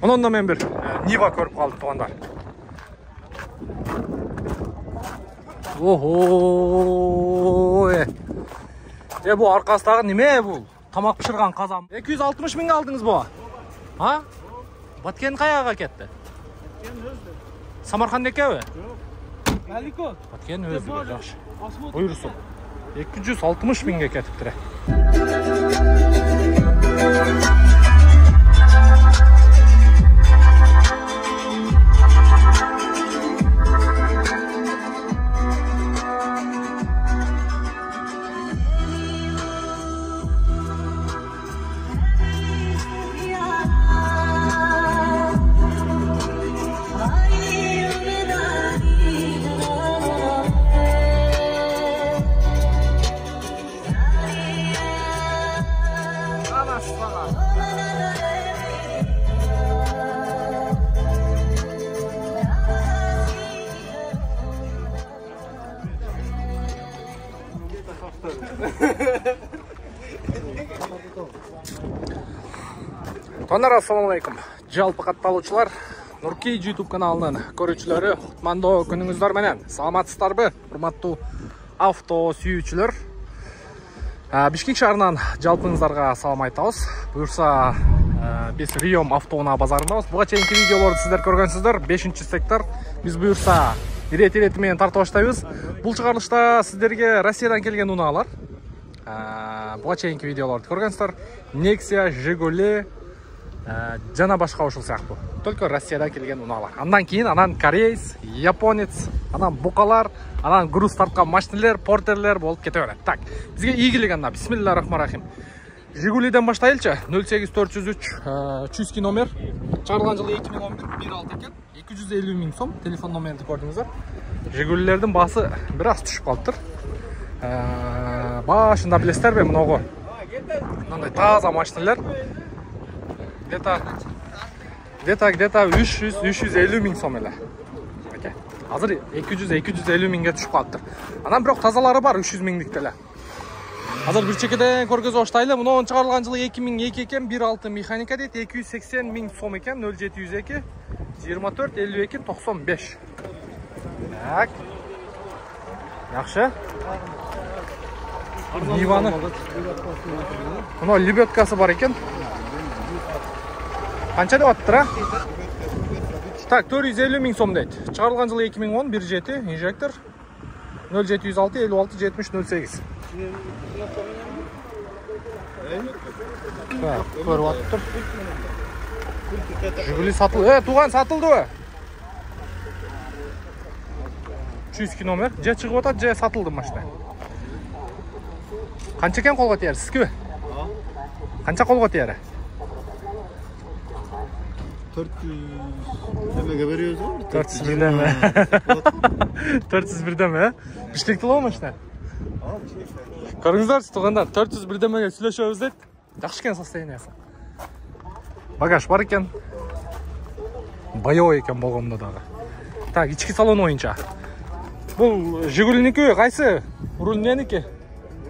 Ondan da men bir Niva көрүп калдым тугандар. Охо. Bu arkasıdагы неме бул? Тамак пышырган казан. 260 миңге алдыңыз бу? Ha? Баткен каяга кетти? Самарканд экеби? Далеко. Баткен өзү жакшы. Буйрусун. 260 миңге кетиптир. Тонар, ассалаумалейкум. Жалпы катталуучулар, Нуркей YouTube каналынын көрүүчүлөрү, кутмандуу күнүңүздөр менен. Саламатсыздарбы, урматтуу авто сүйүүчүлөр. Бишкек шаарынан жалпыңыздарга салам айтабыз. Буюрса, биз Риом автоунаа базарындабыз. Буга чейинки видеолорду сиздер көргөнсүздөр. 5-сектор. Биз буюрса ирет менен тартып баштайбыз. Бул чыгарылышта сиздерге Россиядан келген унаалар. Буга чейинки видеолорду көргөнсүздөр. Nexia, Жигули жана башка ушул сыяктуу. Только Россиядан келген унаалар. Андан кийин анан кореец, японец, анан букалар, анан груз тарткан машинелер, портерлер болуп кете берет. Так, бизге ийгилик анда. Бисмиллахиррахманиррахим. Жигулиден баштайлычы. 08403 чуйский номер. Чыгарылган жылы 2011 1.6 экен. 250 миң сом. Телефон номерин көрдүңүздөр. Жигулилердин баасы бир аз түшүп калыптыр. Башында билесиздерби мыногу? Мындай таза машинелер. Где-то 300-350 миң сом эле. Азыр 200-250 миңге түшүп калыптыр. Анан бирок тазалары бар 300 миңдик эле. Азыр бир чекеден көргөзүп баштайлы. Мунун чыгарылган жылы 2002 экен, 1.6 механика дейт, 280 миң сом экен, 0702 24 52 95. Так. Жакшы. Ниваны. Мына лебедкасы бар экен. Канча деп аттыр, а? Так, 450 миң сом дейт. Чыгарылган жылы 2010, 1.7, инжектор. 0706 56 70 08. Так, көрүп аттыр. Жигули сатылды. Туган сатылдыбы? Чуйский номер. Же чыгып атат, же сатылды машина. Канча экен колго тияр, сизгиби? Канча колго тияр? 400 демеге бериyoruz mu? 400 birden 400 birden mi? Bişkek'te olan машина? Көріңіздер, туғандар, 400 бірдемеге сүйлөшөбүз дейт. Жакшы экен состояниясы. Багаж бар экен. Боёвый экен болгондо дагы. Так, ички салон боюнча. Бул Жигулиники кайсы? Руль меники?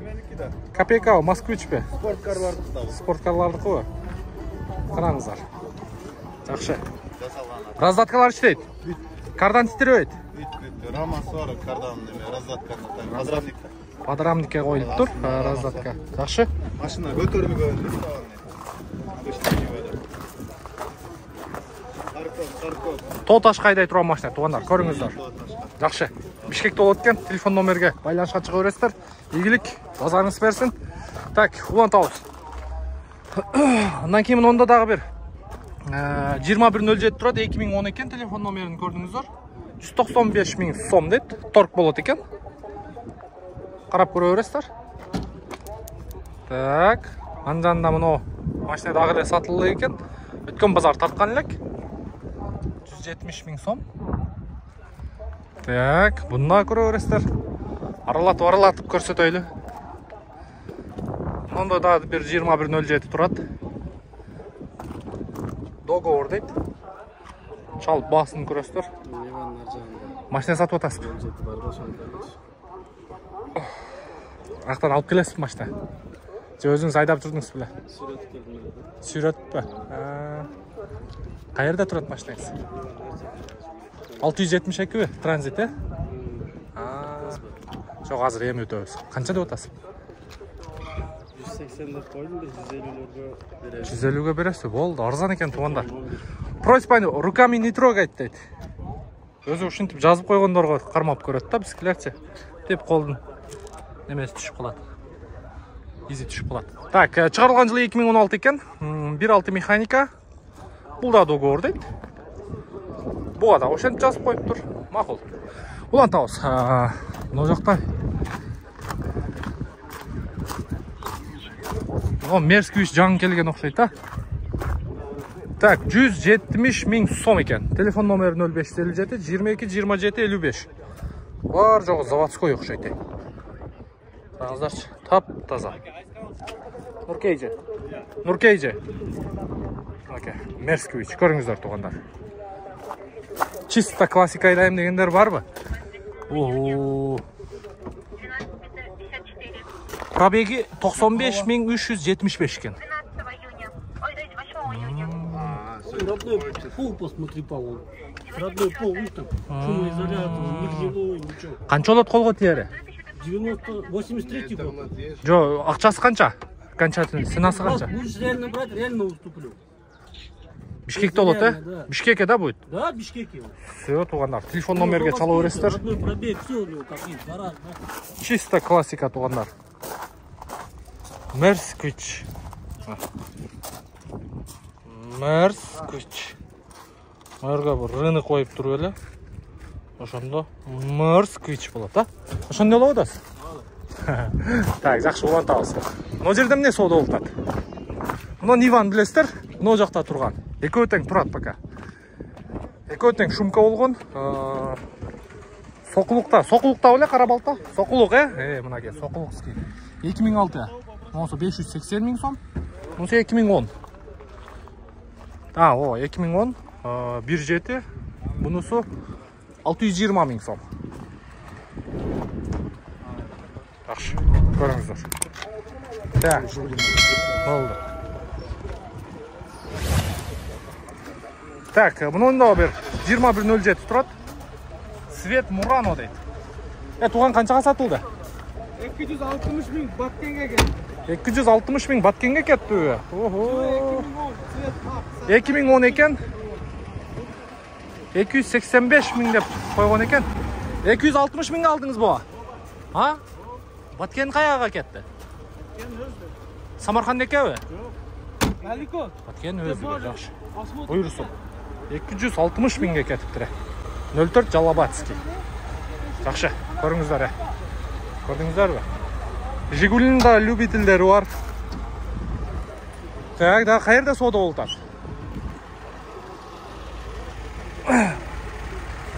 Меники да. Копейка, Москвичпи? Спорткарлардыкы да. Спорткарлардыкы. Караңыздар. Жакшы. Раздаткалар иштейт. Кардан титиребейт. Рамасы бар, кардан неме, раздатка, подрамникка. Подрамникке коюлуптур, раздатка. Жакшы. Машина көтөрүлгөн. Тоо таш кайдай турган машина, туугандар, көрүңүздөр. Жакшы. Бишкекте болот экен, телефон номерге байланышка чыга бересиздер. Ийгилик, базарыңыз берсин. Так, улантабыз. Андан кийин монда дагы бир 2107 турат, 2010 экен, телефон номерин көрдүңүздөр. 195 миң сом дейт, торг болот экен. Карап көрө бересиздер. Так, андан да мына машина дагы эле сатылды экен. Өткөн базар тарткан элек. 170 миң сом. Так, бунда көрө бересиздер. Аралатып көрсөтөйлү. Монда да бир 2107 турат. Договор дейт. Чалып баасын көрөсүздөр. Машина сатып атасызбы? Ақтан алып келесіз машина? Же өзіңіз айдап жүрдіңіз біле? Сүйретіп бе? Qayerda turadi mashinangiz? 672 mi? Transit, e? Çok azır emi ötөбүз. Qancha deb atасыз? 180 деп қойдым, 150-лерге беремін. 150-ге бересіз, болды, арзан екен туғандар. Просьбаны руками не трогать дейді. Өзі ушинтип жазып қойғандарға қармап көреді да, бізкілерше. Деп қолдың немесі түшіп қалады. Изи түшіп қалады. Так, шығарылған жылы 2016 екен. 1.6 механика. Бұл да договор дейді. Бұға да ошентип жазып қойып тұр. Мақұл. Улан тауыз. Мына жақта. Мерсквич жаң келген оқшайды. Так, 170 000 сом екен. Телефон номері 0557 22 27 55. Бар жоғы заводской оқшайды. Саңыздаршы, тап таза. Нуркейже. Мерсквич, көріңіздер туғандар. Чисто классика айдайым дегендер бар бы? Пробеги 95 375 екен. Родной пол посмотри, Павел. Родной пол, видишь там, шумоизолятор, мыгнилой, ничего. Қанша олады қолға тиері? 83-й год. Жо, ақшасы қанша? Ценасы қанша? Будешь реально брать, реально уступлю. Бишкекте олады, да. Бишкекте да будет? Да, Бишкеке. Все, туғандар. Телефон номерге чалу бересіздер. Родной пробег, все у него как есть, гараж, да. Чисто классика туғандар. Мерсквич. Мэрға бір рыны қойып тұру әлі. Ошондо Мерсквич болады, да? Ошондо олы одасы? Так, жақшы олан тауыз. Мына жерде міне сода олтады. Мына Ниван білесіздер, мына жақта тұрған. Екеуі тең тұрады пока. Екеуі тең шумка болған. Соқылықта өлі қарабалта. Соқылық, мына ке, соқылық ски. 2006. Мұнысы 580 000 сом. Мұнысы 2010. 2010. 1.7. Бұнысы 620 000 сом. Жақшы, көріңіздер. Так, болды. Так, мұның да бір 21.07 тұрады. Свет Мурано дейді. Туған қаншаға сатылды? 260 000 Баткенге кетті. 260 000 Баткенге кетті. 2010 екен. 285 000 деп қойған екен. 260 000 алдыңыз бұға? Баткен қаяға кетті? Самарқан екеуі? Далеко. Баткен өзі жақшы. Бұйырсын. 260 000 кетіптірі. 04 Жалабатский. Жақшы, көріңіздер. Көрдіңіздер бі? Жигулин да любительдері бар. Так, да қайырда сода олтады?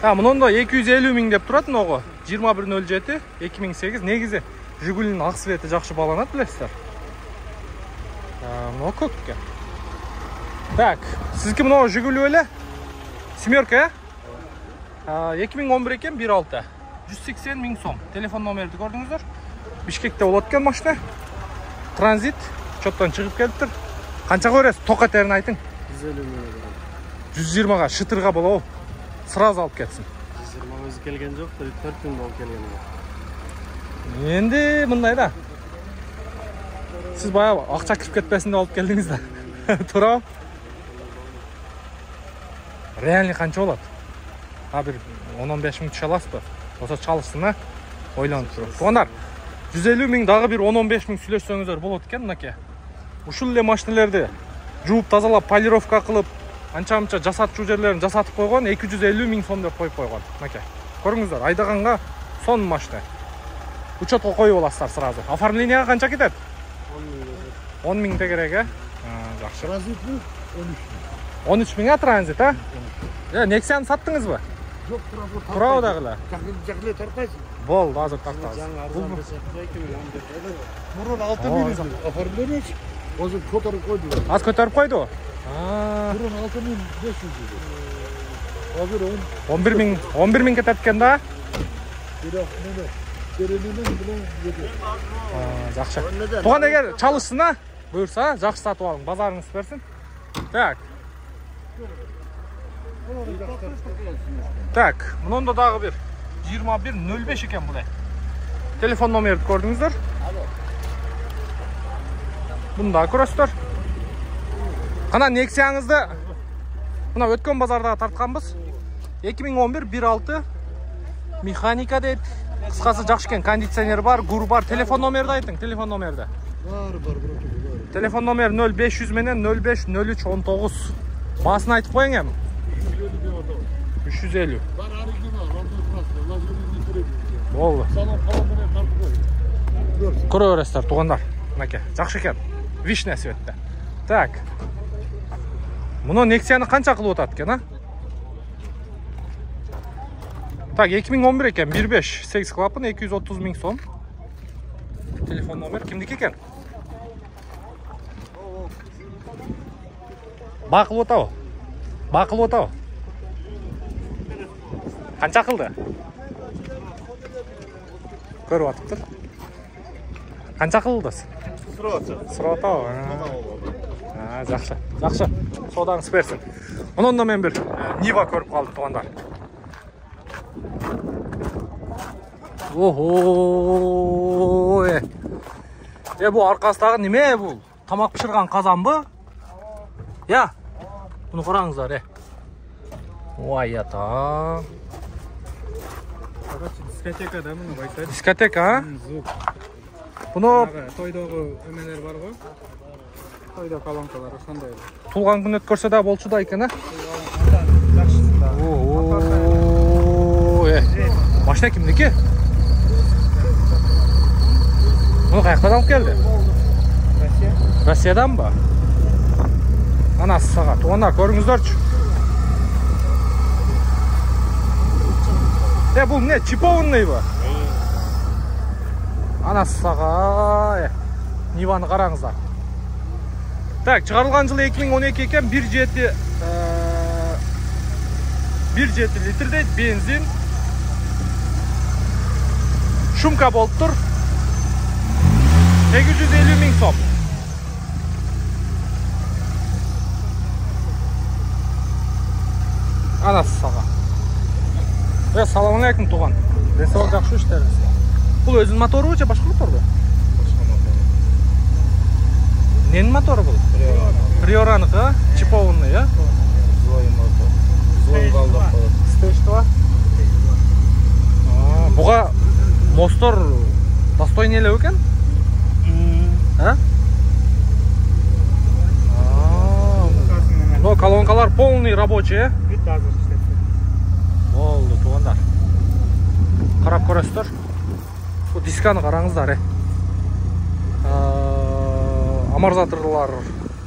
Мұнында 250 000 деп тұратын оғы. 21.07, 2008. Негізі Жигулин ақ светі жақшы баланады, білесіздер. Мұны көкке. Так, сізге мұны Жигули өлі? Семерка, 2011 екен, 1.6. 180 000 сом. Телефон номерді көрдіңіздер. Бишкекте олаткен машина. Транзит. Чоттан шығып келіптір. Қаншаға өресіз? Тоқа терін айтың. 120-ға, шытырға бола ол. Сразу алып кетсін. 120 өзі келген жоқ, 4 күн болып келген. Енді мұндай да. Сіз бая ақша кіріп кетпесінде алып келдіңіз да. Тұра. Реальный қанша олады? Бір 10-15 000 түші аласыз ба? Оса çalışsın, ойланып тұру. Туғандар, 150 000 дағы бір 10-15 000 сүйлесеңіздер болады екен, мынаке. Ушул эле машинелерди жууп тазалап, полировка кылып, анча-мынча жасатчу жерлерин жасатып койгон, 250 000 сом деп коюп койгон. Мынаке. Көрүңүздөр, айдаганга сон машина. Учетко коюп аласыздар сразу. Оформленияга канча кетет? 10 000 керек, жакшы. Транзит 13 000 транзит, Nexa'ны саттыңызбы? Жоқ, Турабы дагыла. Жақлы тартайсың. Болды, азыр тартабыз. Мұрын 6 000 оформление, өзі көтеріп қойды. Аз көтеріп қойды? Мұрын 6500 еді. Азыр 11 000 кетет екен да? Жақшы. Туған егер çalışsın, бұйырса, жақсы сатып алың, базарыңыз берсін. Так. Так, bunun da dağı bir 21.05 ekan bu da. Telefon numarayı gördünüzdür. Bunu da көрөсүздөр. Qana Nexia'ңызды mına өткөн базарда тартқанбыз. 2011 1.6 механика дейт. Кыскасы жакшы экен, кондиционер бар, гур бар. Телефон номерди айтың, телефон номерди. Бар. Telefon номер 0500 менен 05 03 19. Басын айтып коюң эми. 350. Бар оригинал, rondoy Болду. Салон калан менен тартып кой. Көрө бересиздер, туугандар. Мынакей, жакшы экен. Вишня цветте. Так. Муну Nexia'ны канча кылып атат экен, а? Так, 2011 экен, 1.5, 8 клапан, 230 000 сом. Телефон номер кимдики экен? Бакылып атабы? Бакылып атабы? Канча кылды? Көрүп атыптыр. Канча кылды? Сурап атабы? Жакшы. Жакшы. Содаңыз берсин. Онун да мен бир Niva көрүп калдым, туугандар. Охо! Бу аркасындагы неме бул? Тамак пышырган казанбы? Я. Буну караңыздар, Ой, ата. Дискотека да муну айтат. Дискотека, а? Звук. Буну Тойдогу эмелер бар го. Тойдо колонкалар ошондой. туулган күн өткөрсө да болчу да экен, а? Жакшысында. Машина кимдики? Bunu kayaktan alıp geldi. Rossiyadan mı? Anası sağa. Tuğanlar görünüzdürçü. Bu ne? Çipovunluy bu. Anası sağa. Niva'nı qarаңыздар. Так, çıkarılgan жылы 2012 eкен 1.7 litr deydi benzin. Şumka болып тұр. 850 000 сом. Анасы саға. Саламун алейкум туған. Денсаулық жақсы іштеріңіз. Бұл өзінің моторы ба, же башқа мотор ба? Башқа мотор. Ненің моторы бұл? Приораныкі, чипованный, я? Злой мотор. Злой қалдап қалады. Стейшті ба? Бұға мостор достойный елеу екен? Но колонкалар полный рабочий, Болды, туғандар. Қарап көресіздер. Бұл дисканы қараңыздар, Амортизаторлар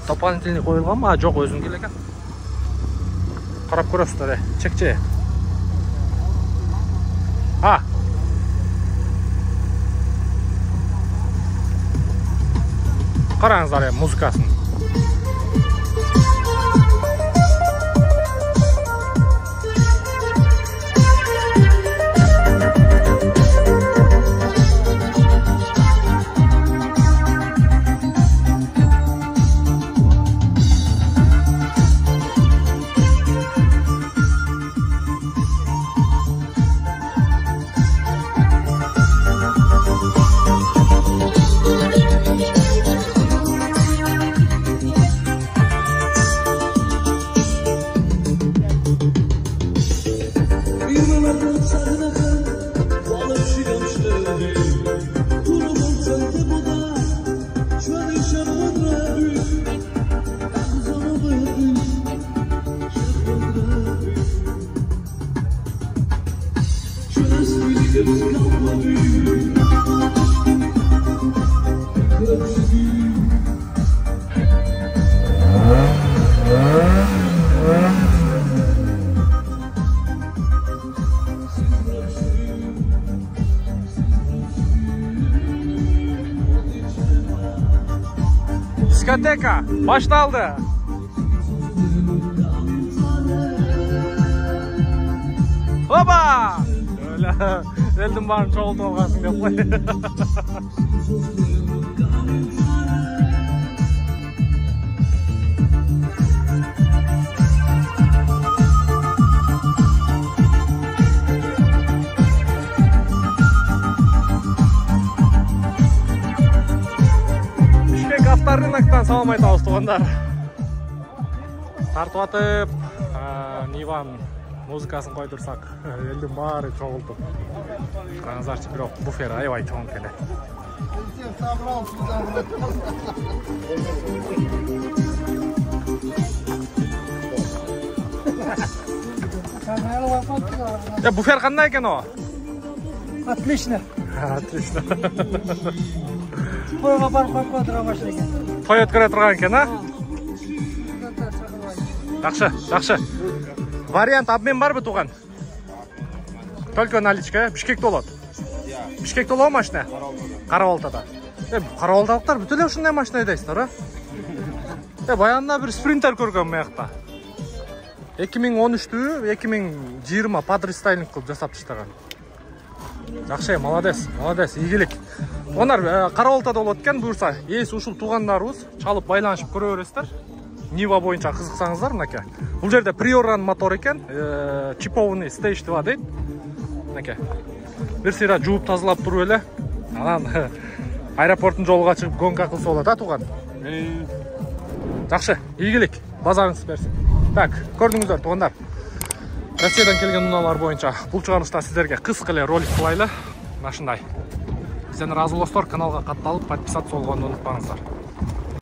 дополнительный қойылған ма? Жоқ, өзің келе екен. Қарап көресіздер, чекче. Қараңыздар, музыкасын. Diskoteka başlandı. Hopa! Öyle eldim barın çoğultu olgasın diye koy. салам айтабыз тугандар. Тартып атып, Ниван музыкасын койдурсак, элдин баары чогултуп. Караңыздарчы, бирок буфер аябай чоң экен. Буфер кандай экен о? Отлично. Отлично. Тойга барып койгон турган машина экен. Той өткөрө турган экен, а? Жакшы. Вариант обмен барбы туган? Только наличка, Бишкекте болот. Бишкекте болобу машина? Кара-Балтада. Кара-Балталыктар бүт эле ушундай машина айдайсыздар, а? Баягында бир спринтер көргөм буякта. 2013-түү, 2020 подрестайлинг кылып жасап таштаган. Жакшы, молодец, ийгилик. Онар Кара-Балтада болот экен, буюрса, эс ушул туугандарыбыз чалып байланышып көрө бересиздер. Нива боюнча кызыксаңыздар, мынакей. Бул жерде приоран мотор экен, чипованный stage 2 дейт. Мынакей. Бир сыйра жууп тазалап туруп эле. Анан аэропорттун жолуга чыгып гонка кылса болот, а туган? Жакшы, ийгилик, базарыңыз берсин. Так, көрдүңүздөр тугандар. Россиядан келген унаалар боюнча бул чыгарылышта сиздерге кыска эле ролик кылайлы. Машындай. Сізден разы болсаңыздар, каналга катталып, подписаться болгонду унутпаңыздар.